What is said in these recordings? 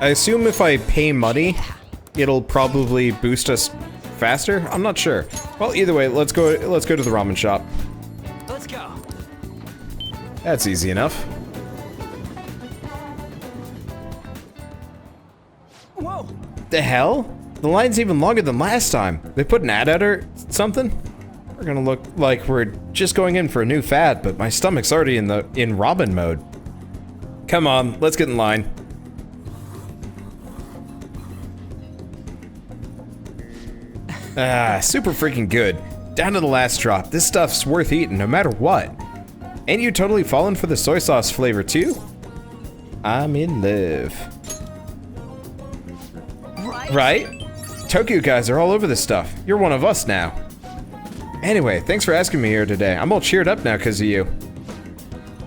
I assume if I pay money, it'll probably boost us faster? I'm not sure. Well, either way, let's go to the ramen shop. Let's go. That's easy enough. Whoa! The hell? The line's even longer than last time. They put an ad out or something? We're gonna look like we're just going in for a new fad, but my stomach's already in ramen mode. Come on, let's get in line. Ah, super freaking good. Down to the last drop. This stuff's worth eating no matter what. Ain't you totally falling for the soy sauce flavor too? I'm in love. Right? Tokyo guys are all over this stuff. You're one of us now. Anyway, thanks for asking me here today. I'm all cheered up now because of you.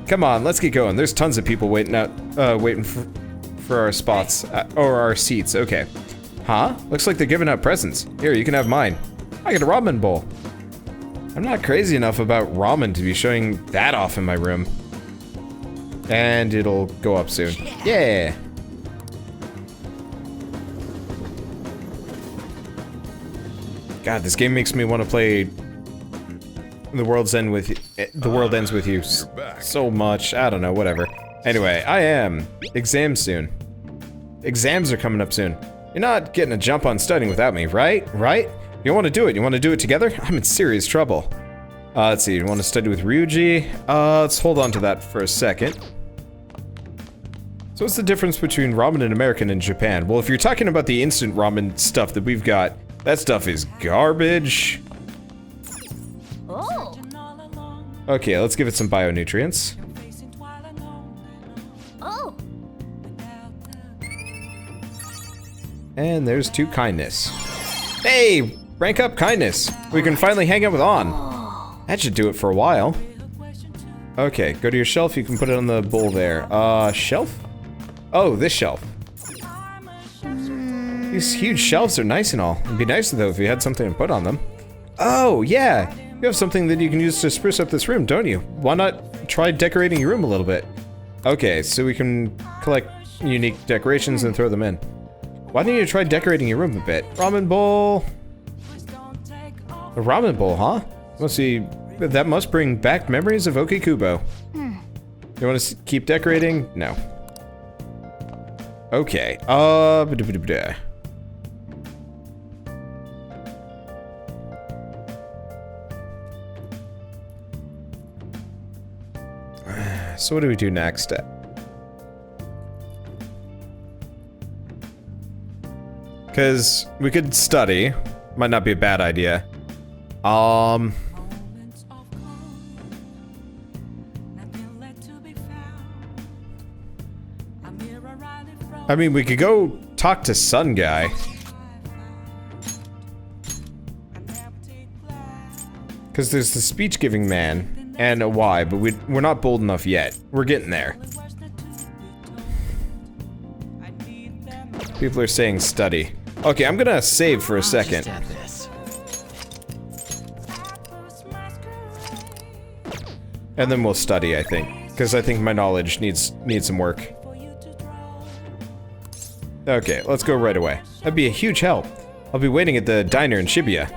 Come on, let's get going. There's tons of people waiting for our spots, or our seats. Okay. Huh? Looks like they're giving out presents. Here, you can have mine. I get a ramen bowl. I'm not crazy enough about ramen to be showing that off in my room. And it'll go up soon. Yeah! God, this game makes me want to play The World Ends With You so much. I don't know, whatever. Anyway, I am. Exams soon. Exams are coming up soon. You're not getting a jump on studying without me, right? Right? You want to do it? You want to do it together? I'm in serious trouble. Let's see, you want to study with Ryuji? Let's hold on to that for a second. So what's the difference between ramen and American and Japan? Well, if you're talking about the instant ramen stuff that we've got, that stuff is garbage. Oh. Okay, let's give it some bionutrients. Oh. And there's 2 kindness. Hey, rank up kindness. We can finally hang out with On. That should do it for a while. Okay, go to your shelf. You can put it on the bowl there. Shelf? Oh, this shelf. These huge shelves are nice and all. It'd be nicer though if you had something to put on them. Oh, yeah. You have something that you can use to spruce up this room, don't you? Why not try decorating your room a little bit? Okay, so we can collect unique decorations and throw them in. Why don't you try decorating your room a bit? Ramen bowl. A ramen bowl, huh? Let's see. That must bring back memories of Okikubo. You want to keep decorating? No. Okay. So what do we do next? Because we could study. Might not be a bad idea. I mean, we could go talk to Sun Guy. Because there's the speech-giving man and a Y, but we're not bold enough yet. We're getting there. People are saying study. Okay, I'm gonna save for a second. And then we'll study, I think. Because I think my knowledge needs some work. Okay, let's go right away. That'd be a huge help. I'll be waiting at the diner in Shibuya.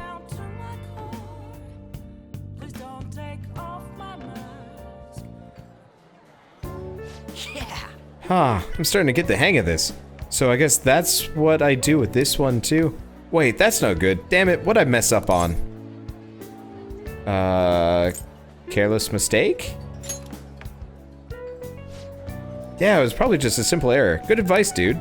Huh, I'm starting to get the hang of this. So I guess that's what I do with this one too. Wait, that's no good. Damn it, what'd I mess up on? Careless mistake? Yeah, it was probably just a simple error. Good advice, dude.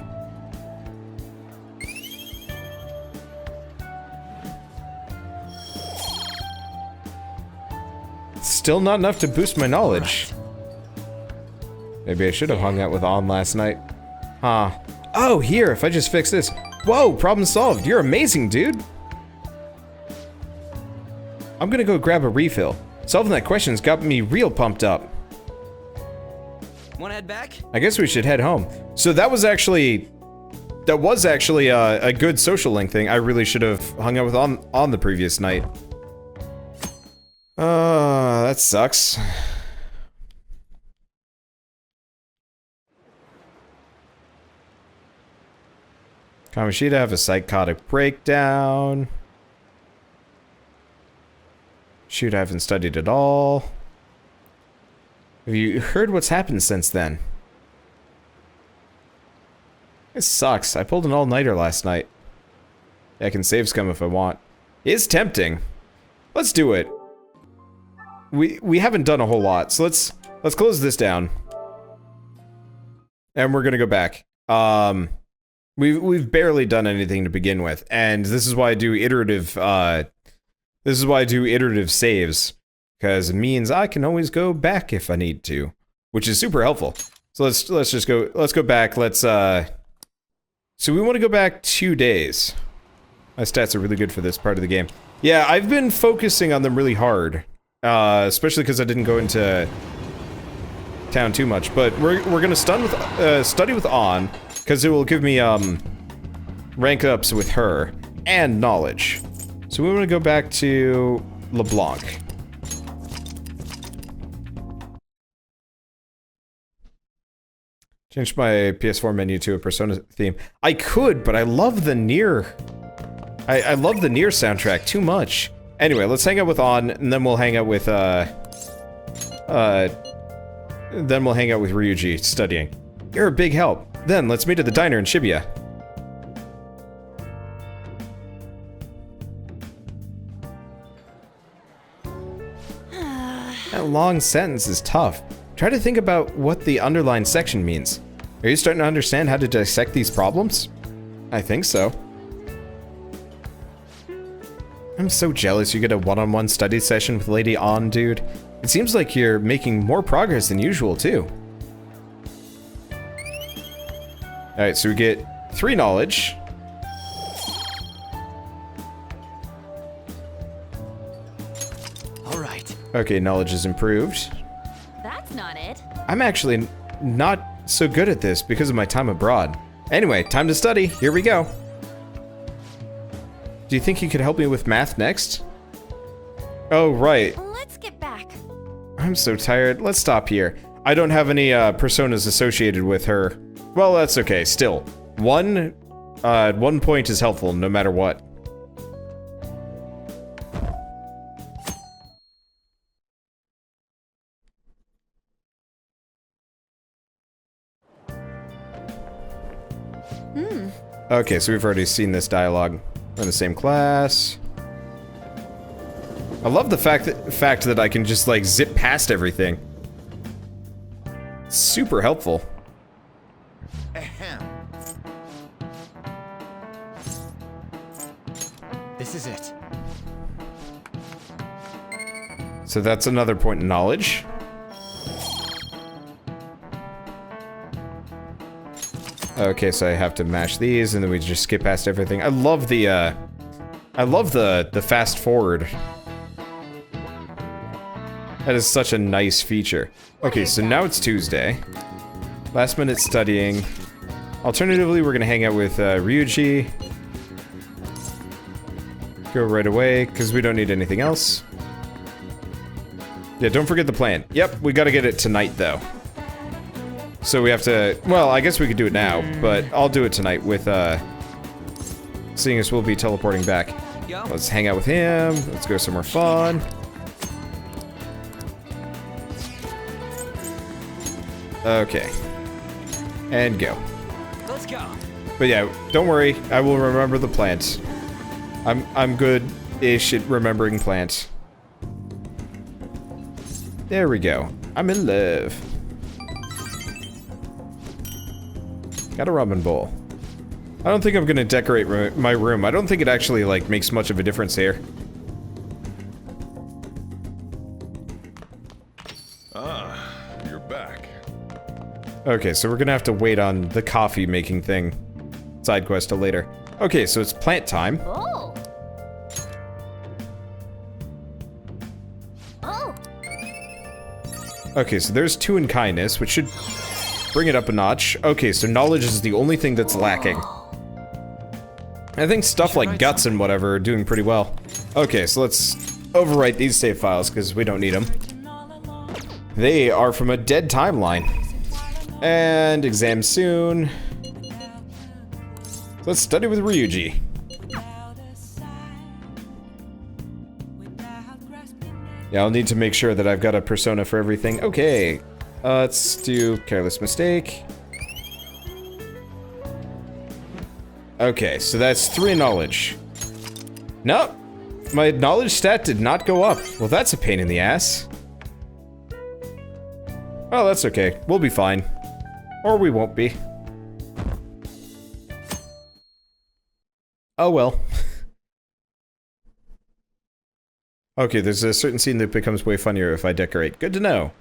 Still not enough to boost my knowledge. Maybe I should have hung out with On last night. Huh. Oh, here, if I just fix this. Whoa, problem solved. You're amazing, dude. I'm gonna go grab a refill. Solving that question's got me real pumped up. Wanna head back? I guess we should head home. So that was actually a good social link thing. I really should have hung out with on the previous night. That sucks. Kamoshida have a psychotic breakdown. Shoot, I haven't studied at all. Have you heard what's happened since then? This sucks. I pulled an all-nighter last night. I can save scum if I want. It's tempting. Let's do it. We haven't done a whole lot, so let's close this down. And we're gonna go back. We've barely done anything to begin with, and this is why I do iterative saves, because it means I can always go back if I need to, which is super helpful. So let's go back. So we want to go back 2 days. My stats are really good for this part of the game. Yeah, I've been focusing on them really hard, especially because I didn't go into town too much. But we're gonna study with On, because it will give me rank ups with her and knowledge. So we want to go back to LeBlanc. Change my PS4 menu to a Persona theme. I could, but I love the Nier. I love the Nier soundtrack too much. Anyway, let's hang out with On, and then we'll hang out with Ryuji studying. You're a big help. Then let's meet at the diner in Shibuya. That long sentence is tough. Try to think about what the underlined section means. Are you starting to understand how to dissect these problems? I think so. I'm so jealous you get a one-on-one study session with Lady On, dude. It seems like you're making more progress than usual, too. Alright, so we get 3 knowledge. Alright. Okay, knowledge is improved. That's not it. I'm actually not so good at this because of my time abroad. Anyway, time to study. Here we go. Do you think you could help me with math next? Oh, right. Let's get back. I'm so tired. Let's stop here. I don't have any personas associated with her. Well, that's okay. Still, one point is helpful no matter what. Okay, so we've already seen this dialogue. We're in the same class. I love the fact that I can just like zip past everything. Super helpful. Ahem. This is it. So that's another point in knowledge. Okay, so I have to mash these, and then we just skip past everything. I love the fast forward. That is such a nice feature. Okay, so now it's Tuesday. Last minute studying. Alternatively, we're gonna hang out with Ryuji. Go right away, because we don't need anything else. Yeah, don't forget the plan. Yep, we gotta get it tonight, though. So we have to, well, I guess we could do it now, but I'll do it tonight with, seeing as we'll be teleporting back. Yo. Let's hang out with him, let's go somewhere fun. Okay. And go. Let's go. But yeah, don't worry, I will remember the plants. I'm good-ish at remembering plants. There we go. I'm in love. Got a ramen bowl. I don't think I'm gonna decorate my room. I don't think it actually, like, makes much of a difference here. Ah, you're back. Okay, so we're gonna have to wait on the coffee making thing. Side quest till later. Okay, so it's plant time. Oh. Oh. Okay, so there's 2 in kindness, which should bring it up a notch. Okay, so knowledge is the only thing that's lacking. I think stuff like guts and whatever are doing pretty well. Okay, so let's overwrite these save files because we don't need them. They are from a dead timeline. And exam soon. So let's study with Ryuji. Yeah, I'll need to make sure that I've got a persona for everything. Okay, let's do careless mistake. Okay, so that's 3 knowledge. Nope, my knowledge stat did not go up. Well, that's a pain in the ass. Oh, that's okay. We'll be fine. Or we won't be. Oh well. Okay, there's a certain scene that becomes way funnier if I decorate. Good to know.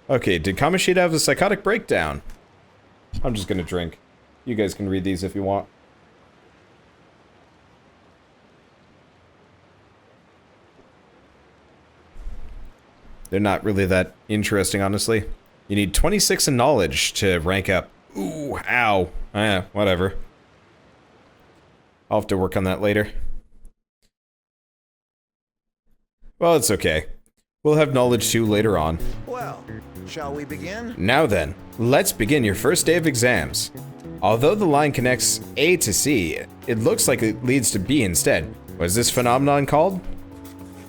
Okay, did Kamoshida have a psychotic breakdown? I'm just gonna drink. You guys can read these if you want. They're not really that interesting, honestly. You need 26 in knowledge to rank up. Ooh, ow. Whatever. I'll have to work on that later. Well, it's okay. We'll have knowledge too later on. Well, shall we begin? Now then, let's begin your first day of exams. Although the line connects A to C, it looks like it leads to B instead. What is this phenomenon called?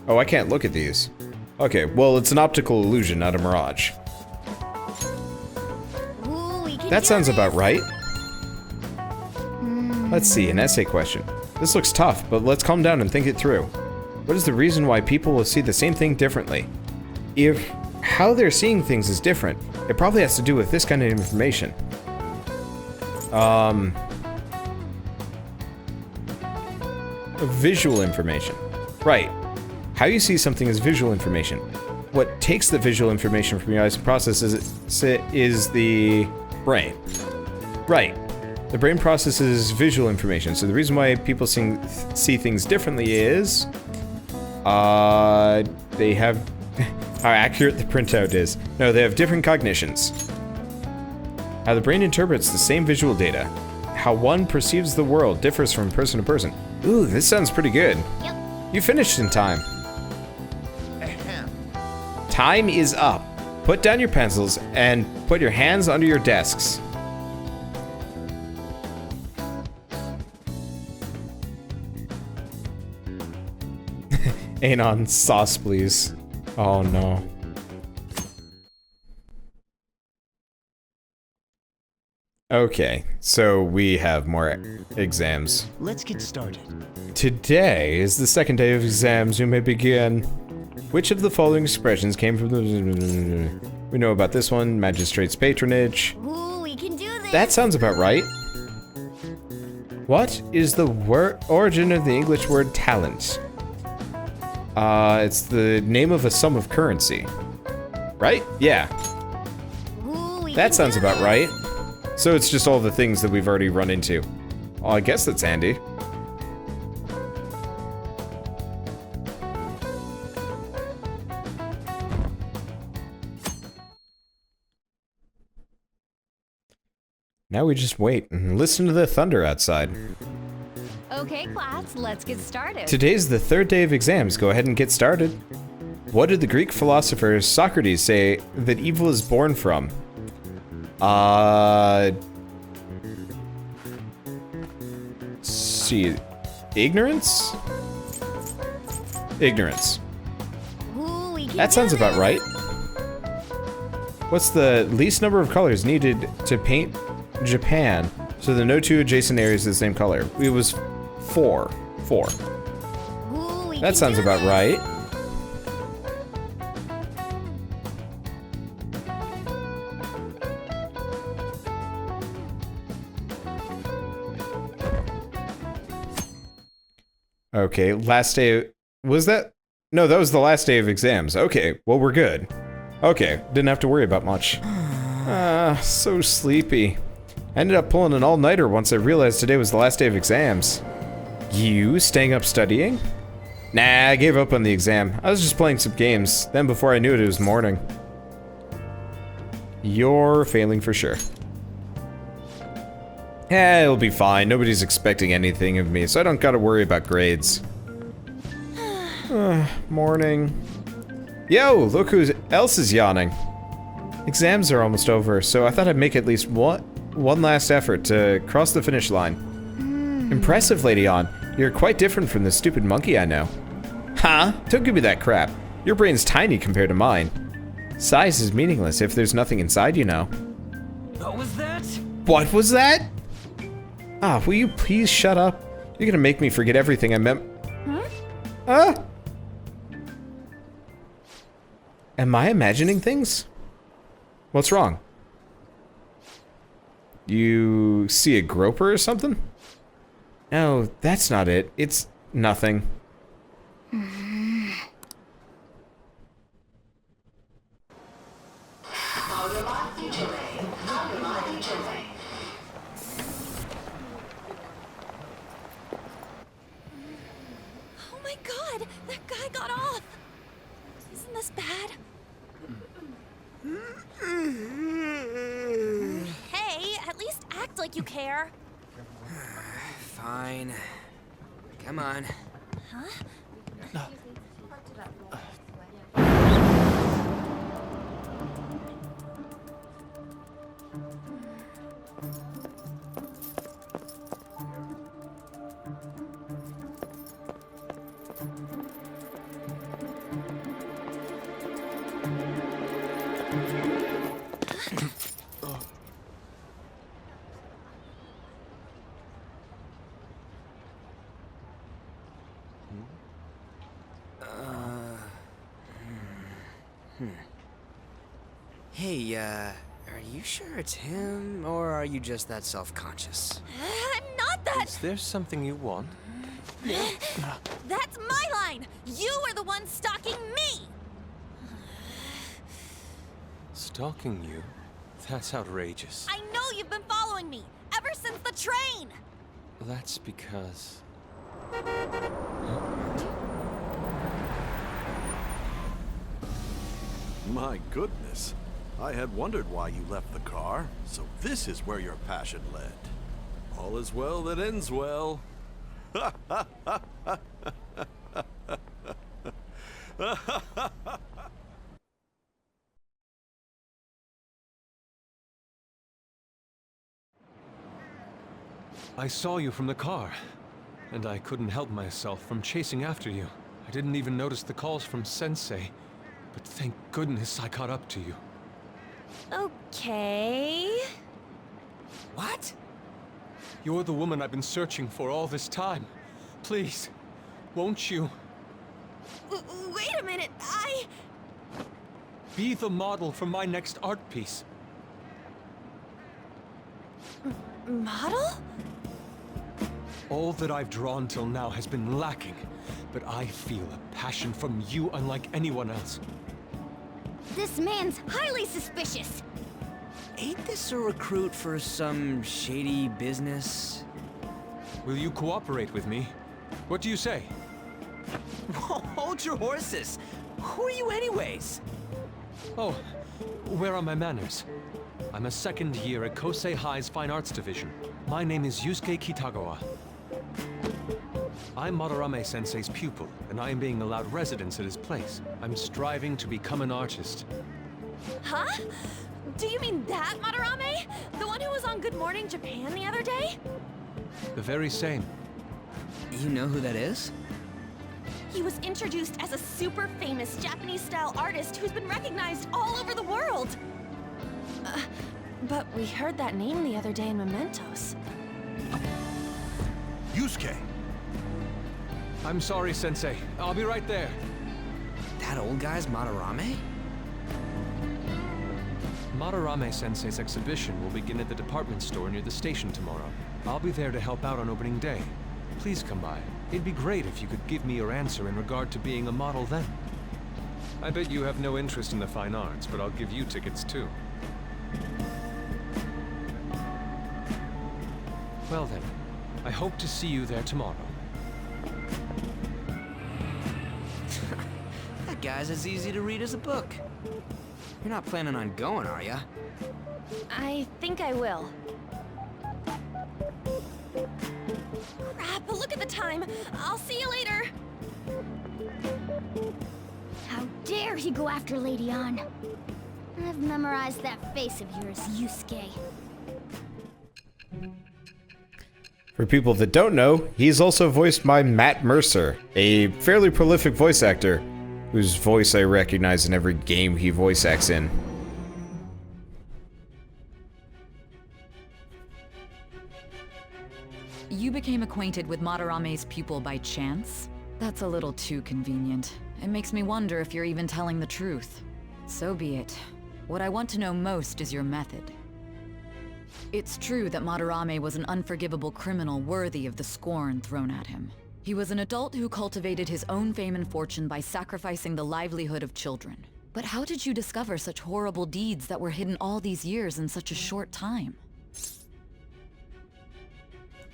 Oh, I can't look at these. Okay, well, it's an optical illusion, not a mirage. Ooh, we can That do sounds this. about right. Let's see, an essay question. This looks tough, but let's calm down and think it through. What is the reason why people will see the same thing differently? If how they're seeing things is different, it probably has to do with this kind of information. Visual information. Right. How you see something is visual information. What takes the visual information from your eyes and processes it is the brain. Right. The brain processes visual information, so the reason why people see things differently is... they have... how accurate the printout is. No, they have different cognitions. How the brain interprets the same visual data. How one perceives the world differs from person to person. Ooh, this sounds pretty good. Yep. You finished in time. Ahem. Time is up. Put down your pencils and put your hands under your desks. Anon, sauce please. Oh no. Okay, so we have more exams. Let's get started. Today is the second day of exams. You may begin. Which of the following expressions came from the... We know about this one. Magistrate's patronage. Ooh, we can do this. That sounds about right. What is the origin of the English word talent? It's the name of a sum of currency. Right? Yeah. Ooh, we That can sounds do about this. right. So it's just all the things that we've already run into. Well, I guess that's handy. Now we just wait and listen to the thunder outside. Okay, class, let's get started. Today's the third day of exams. Go ahead and get started. What did the Greek philosopher Socrates say that evil is born from? See, ignorance? Ignorance. Ooh, we can That do sounds about this. right. What's the least number of colors needed to paint Japan so the no two adjacent areas are the same color? It was 4. 4. Ooh, we That can sounds do about this. right. Okay, last day. Was that? No, that was the last day of exams. Okay, well, we're good. Okay, didn't have to worry about much. So sleepy. I ended up pulling an all-nighter once I realized today was the last day of exams. You staying up studying? Nah, I gave up on the exam. I was just playing some games. Then before I knew it, it was morning. You're failing for sure. Eh, it'll be fine. Nobody's expecting anything of me, so I don't gotta worry about grades. Morning. Yo, look who else is yawning. Exams are almost over, so I thought I'd make at least one last effort to cross the finish line. Impressive, Lady On. You're quite different from the stupid monkey I know. Huh? Don't give me that crap. Your brain's tiny compared to mine. Size is meaningless if there's nothing inside, you know. What was that? What was that? Ah, will you please shut up? You're gonna make me forget everything I meant. Huh? Am I imagining things? What's wrong? You see a groper or something? No, that's not it. It's nothing. Oh my god, that guy got off. Isn't this bad? Hey, at least act like you care. Fine. Come on. Hey, are you sure it's him, or are you just that self-conscious? I'm not that. Is there something you want? That's my line. You are the one stalking me. Stalking you? That's outrageous. I know you've been following me ever since the train. That's because... My goodness. I had wondered why you left the car, so this is where your passion led. All is well that ends well. I saw you from the car, and I couldn't help myself from chasing after you. I didn't even notice the calls from Sensei, but thank goodness I caught up to you. Okay. What? You're the woman I've been searching for all this time. Please, won't you Wait a minute. be the model for my next art piece? Model? All that I've drawn till now has been lacking, but I feel a passion from you unlike anyone else. This man's highly suspicious. Ain't this a recruit for some shady business? Will you cooperate with me? What do you say? Hold your horses. Who are you anyways? Oh, where are my manners? I'm a second year at Kosei High's Fine Arts Division. My name is Yusuke Kitagawa. I'm Madarame Sensei's pupil, and I am being allowed residence at his place. I'm striving to become an artist. Huh? Do you mean that Madarame? The one who was on Good Morning Japan the other day? The very same. You know who that is? He was introduced as a super famous Japanese-style artist who's been recognized all over the world. But we heard that name the other day in Mementos. Yusuke! I'm sorry, Sensei. I'll be right there. That old guy's Madarame? Madarame Sensei's exhibition will begin at the department store near the station tomorrow. I'll be there to help out on opening day. Please come by. It'd be great if you could give me your answer in regard to being a model then. I bet you have no interest in the fine arts, but I'll give you tickets too. Well then, I hope to see you there tomorrow. That guy's as easy to read as a book. You're not planning on going, are ya? I think I will. Crap, look at the time. I'll see you later. How dare he go after Lady Ann? I've memorized that face of yours, Yusuke. For people that don't know, he's also voiced by Matt Mercer, a fairly prolific voice actor, whose voice I recognize in every game he voice acts in. You became acquainted with Madarame's pupil by chance? That's a little too convenient. It makes me wonder if you're even telling the truth. So be it. What I want to know most is your method. It's true that Madarame was an unforgivable criminal worthy of the scorn thrown at him. He was an adult who cultivated his own fame and fortune by sacrificing the livelihood of children. But how did you discover such horrible deeds that were hidden all these years in such a short time?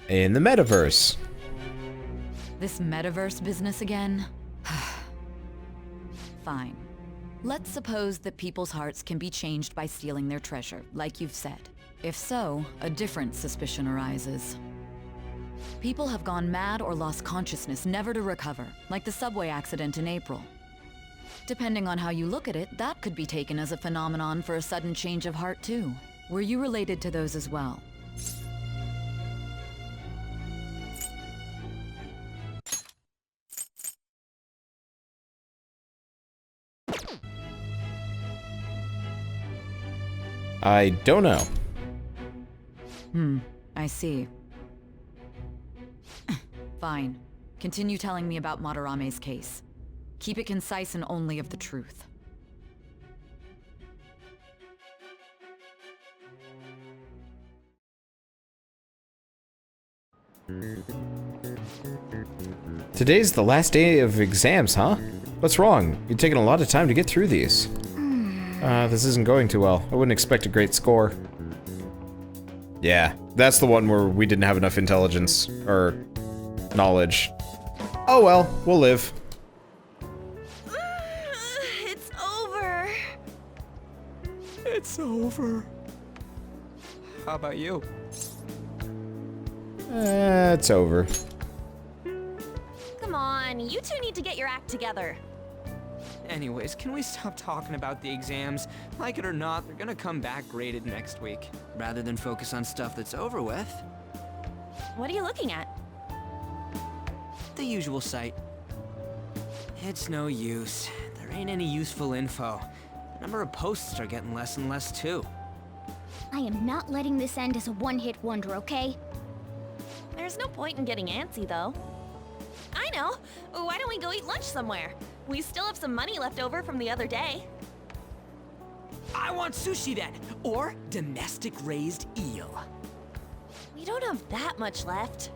In the Metaverse. This Metaverse business again? Fine. Let's suppose that people's hearts can be changed by stealing their treasure, like you've said. If so, a different suspicion arises. People have gone mad or lost consciousness, never to recover, like the subway accident in April. Depending on how you look at it, that could be taken as a phenomenon for a sudden change of heart too. Were you related to those as well? I don't know. I see. Fine. Continue telling me about Madarame's case. Keep it concise and only of the truth. Today's the last day of exams, huh? What's wrong? You're taking a lot of time to get through these. This isn't going too well. I wouldn't expect a great score. Yeah, that's the one where we didn't have enough intelligence, or knowledge. Oh well, we'll live. It's over. It's over. How about you? It's over. Come on, you two need to get your act together. Anyways, can we stop talking about the exams? Like it or not, they're gonna come back graded next week. Rather than focus on stuff that's over with. What are you looking at? The usual site. It's no use. There ain't any useful info. The number of posts are getting less and less too. I am not letting this end as a one-hit wonder, okay? There's no point in getting antsy, though. I know. Why don't we go eat lunch somewhere? We still have some money left over from the other day. I want sushi then, or domestic raised eel. We don't have that much left.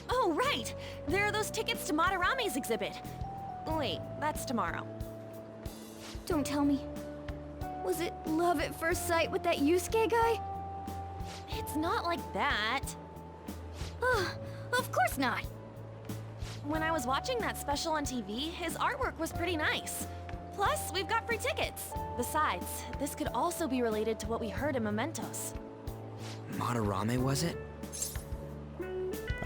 Oh, right! There are those tickets to Madarame's exhibit. Wait, that's tomorrow. Don't tell me. Was it love at first sight with that Yusuke guy? It's not like that. Of course not. When I was watching that special on TV, his artwork was pretty nice. Plus, we've got free tickets. Besides, this could also be related to what we heard in Mementos. Madarame, was it?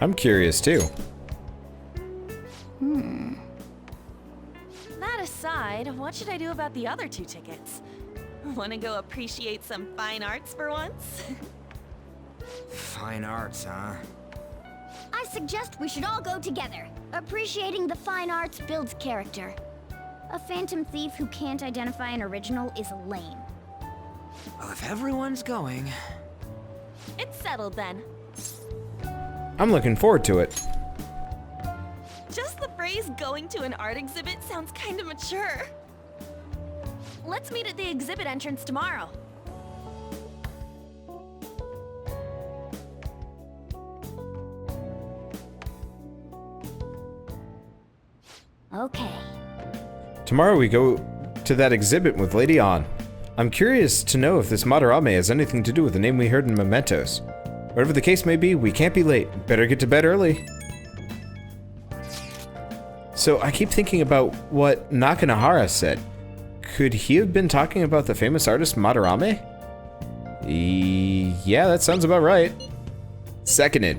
I'm curious too. That aside, what should I do about the other 2 tickets? Wanna go appreciate some fine arts for once? Fine arts, huh? I suggest we should all go together. Appreciating the fine arts builds character. A phantom thief who can't identify an original is lame. Well, if everyone's going... It's settled then. I'm looking forward to it. Just the phrase going to an art exhibit sounds kinda mature. Let's meet at the exhibit entrance tomorrow. Okay. Tomorrow we go to that exhibit with Lady An. I'm curious to know if this Madarame has anything to do with the name we heard in Mementos. Whatever the case may be, we can't be late. Better get to bed early. So I keep thinking about what Nakanahara said. Could he have been talking about the famous artist Madarame? Yeah, that sounds about right. Seconded.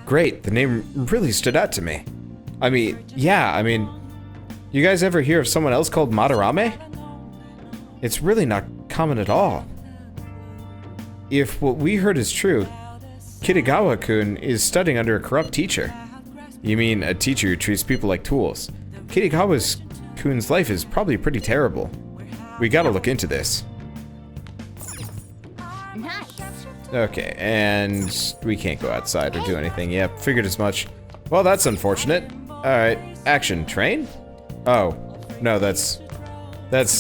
Great, the name really stood out to me. I mean, you guys ever hear of someone else called Madarame? It's really not common at all. If what we heard is true, Kitagawa-kun is studying under a corrupt teacher. You mean a teacher who treats people like tools? Kitagawa-kun's life is probably pretty terrible. We gotta look into this. Nice. Okay, and we can't go outside or do anything. Yep, figured as much. Well, that's unfortunate. Alright, action. Train? Oh, no, that's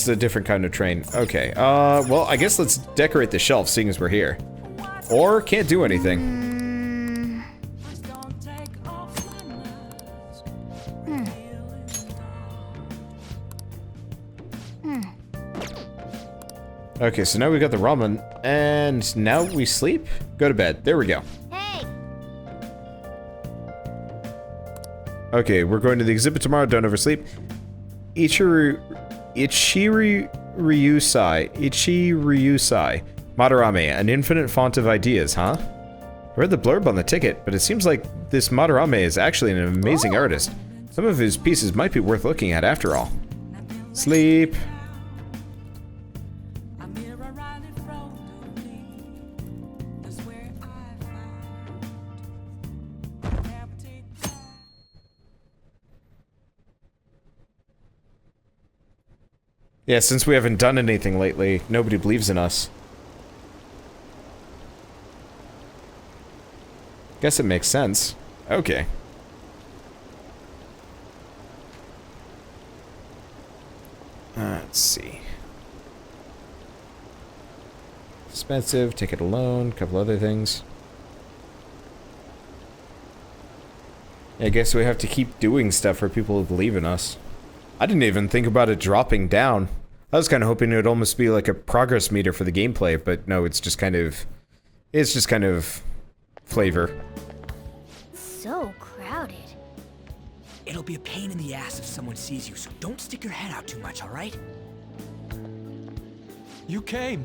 a different kind of train. Okay, well, I guess let's decorate the shelf, seeing as we're here. Or can't do anything. Okay, so now we got the ramen, and now we sleep? Go to bed. There we go. Hey! Okay, we're going to the exhibit tomorrow. Don't oversleep. Ichiriusai. Madarame, an infinite font of ideas, huh? I read the blurb on the ticket, but it seems like this Madarame is actually an amazing artist. Some of his pieces might be worth looking at after all. Sleep. Yeah, since we haven't done anything lately, nobody believes in us. Guess it makes sense. Okay. Let's see. Expensive, take it alone, a couple other things. I guess we have to keep doing stuff for people who believe in us. I didn't even think about it dropping down. I was kind of hoping it would almost be like a progress meter for the gameplay, but no, it's just kind of flavor. So crowded. It'll be a pain in the ass if someone sees you, so don't stick your head out too much, alright? You came.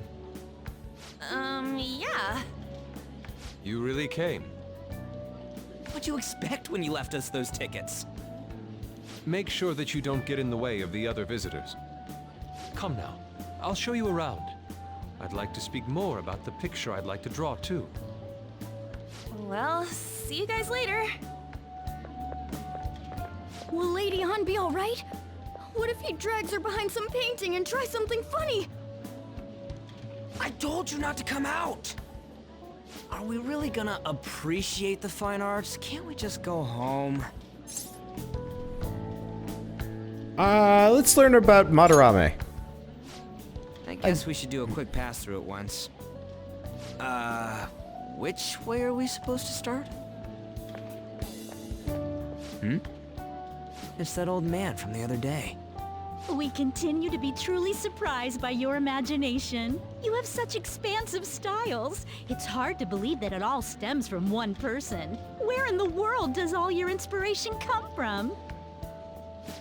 Yeah. You really came. What'd you expect when you left us those tickets? Make sure that you don't get in the way of the other visitors. Come now, I'll show you around. I'd like to speak more about the picture I'd like to draw too. Well, see you guys later. Will Lady Han be alright? What if he drags her behind some painting and tries something funny? I told you not to come out! Are we really gonna appreciate the fine arts? Can't we just go home? Let's learn about Madarame. I guess we should do a quick pass through at once. Which way are we supposed to start? It's that old man from the other day. We continue to be truly surprised by your imagination. You have such expansive styles. It's hard to believe that it all stems from one person. Where in the world does all your inspiration come from?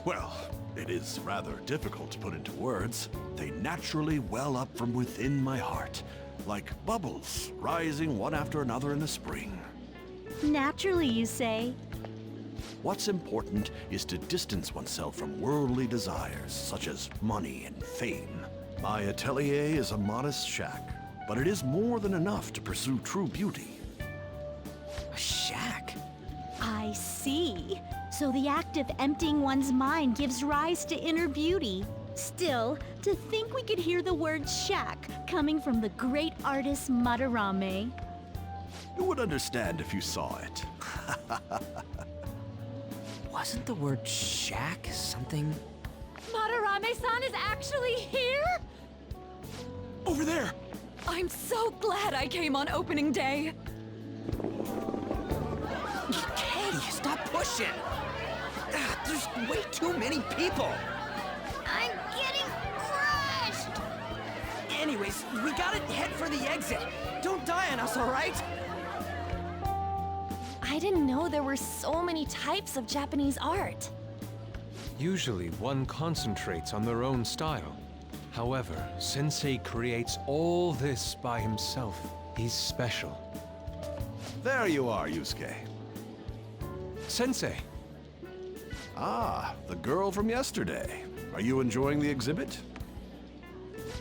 Well, it is rather difficult to put into words. They naturally well up from within my heart, like bubbles rising one after another in the spring. Naturally, you say? What's important is to distance oneself from worldly desires, such as money and fame. My atelier is a modest shack, but it is more than enough to pursue true beauty. A shack? I see. So the act of emptying one's mind gives rise to inner beauty. Still, to think we could hear the word shack coming from the great artist Madarame. You would understand if you saw it. Wasn't the word shack something? Madarame-san is actually here? Over there! I'm so glad I came on opening day. Katie, stop pushing! There's way too many people! I'm getting crushed! Anyways, we gotta head for the exit. Don't die on us, alright? I didn't know there were so many types of Japanese art. Usually, one concentrates on their own style. However, Sensei creates all this by himself. He's special. There you are, Yusuke. Sensei! Ah, the girl from yesterday. Are you enjoying the exhibit?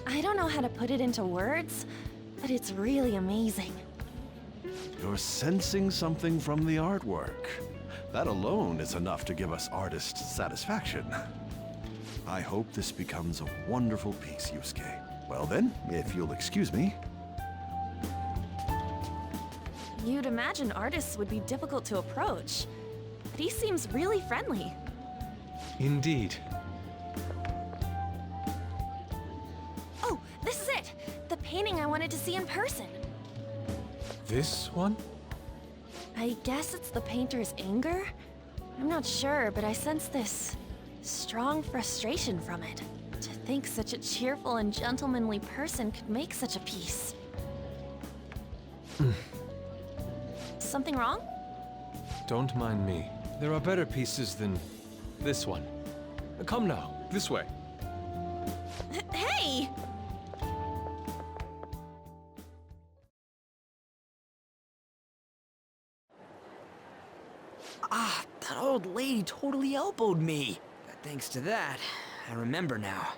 I don't know how to put it into words, but it's really amazing. You're sensing something from the artwork. That alone is enough to give us artist satisfaction. I hope this becomes a wonderful piece, Yusuke. Well then, if you'll excuse me. You'd imagine artists would be difficult to approach, but he seems really friendly. Indeed. Oh, this is it! The painting I wanted to see in person. This one? I guess it's the painter's anger? I'm not sure, but I sense this strong frustration from it. To think such a cheerful and gentlemanly person could make such a piece. Something wrong? Don't mind me. There are better pieces than this one. Come now, this way. Hey! Ah, that old lady totally elbowed me. But thanks to that, I remember now.